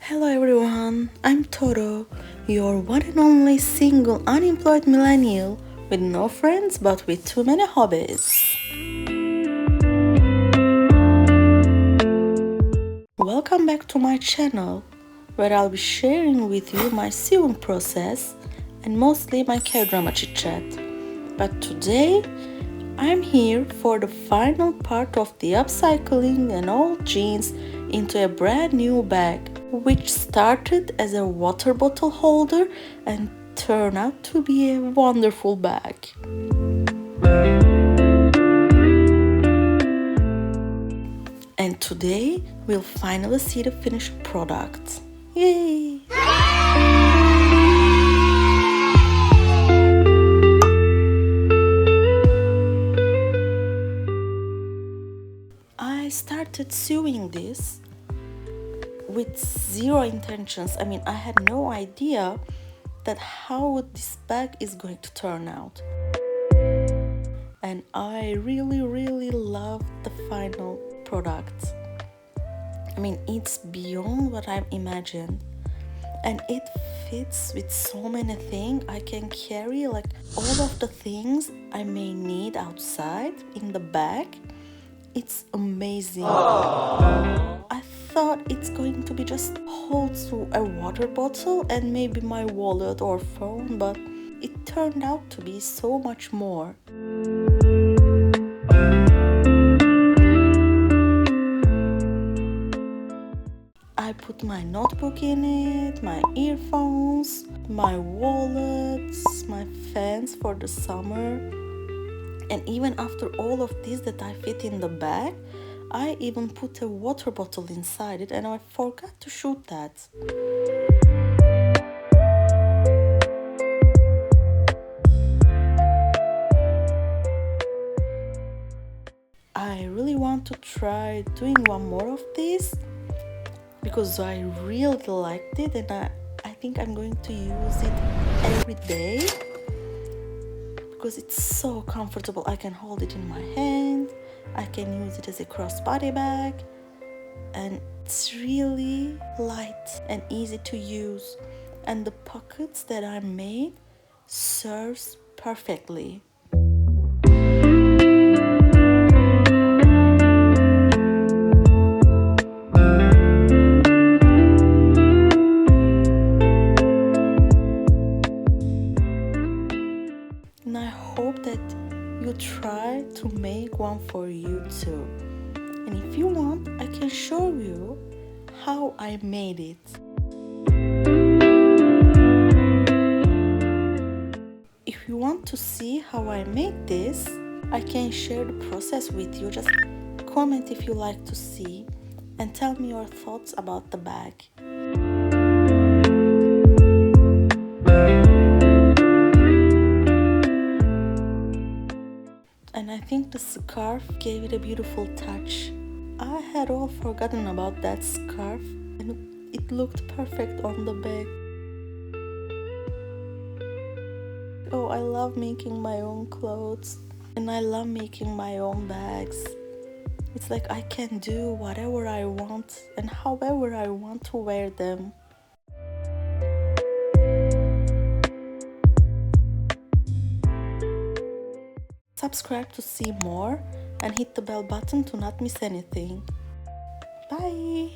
Hello everyone, I'm Toro, your one and only single unemployed millennial with no friends but with too many hobbies. Welcome back to my channel, where I'll be sharing with you my sewing process and mostly my K-drama chit-chat. But today, I'm here for the final part of the upcycling an old jeans into a brand new bag, which started as a water bottle holder and turned out to be a wonderful bag. And today we'll finally see the finished product. Yay! I started sewing this with zero intentions. I had no idea that how this bag is going to turn out. And I really love the final product. It's beyond what I imagined. And it fits with so many things. I can carry all of the things I may need outside in the bag. It's amazing. I thought it's going to be just hold to a water bottle and maybe my wallet or phone, but it turned out to be so much more. I put my notebook in it, my earphones, my wallets, my fans for the summer. And even after all of this that I fit in the bag, I even put a water bottle inside it and I forgot to shoot that. I really want to try doing one more of this because I really liked it and I think I'm going to use it every day because it's so comfortable. I can hold it in my hand, I can use it as a crossbody bag, and it's really light and easy to use, and the pockets that I made serves perfectly. And I hope that you try to make one for you too. And if you want, I can show you how I made it. If you want to see how I made this, I can share the process with you. Just comment if you like to see and tell me your thoughts about the bag. And I think the scarf gave it a beautiful touch. I had all forgotten about that scarf and it looked perfect on the bag. Oh, I love making my own clothes and I love making my own bags. It's like I can do whatever I want and however I want to wear them. Subscribe to see more and hit the bell button to not miss anything. Bye!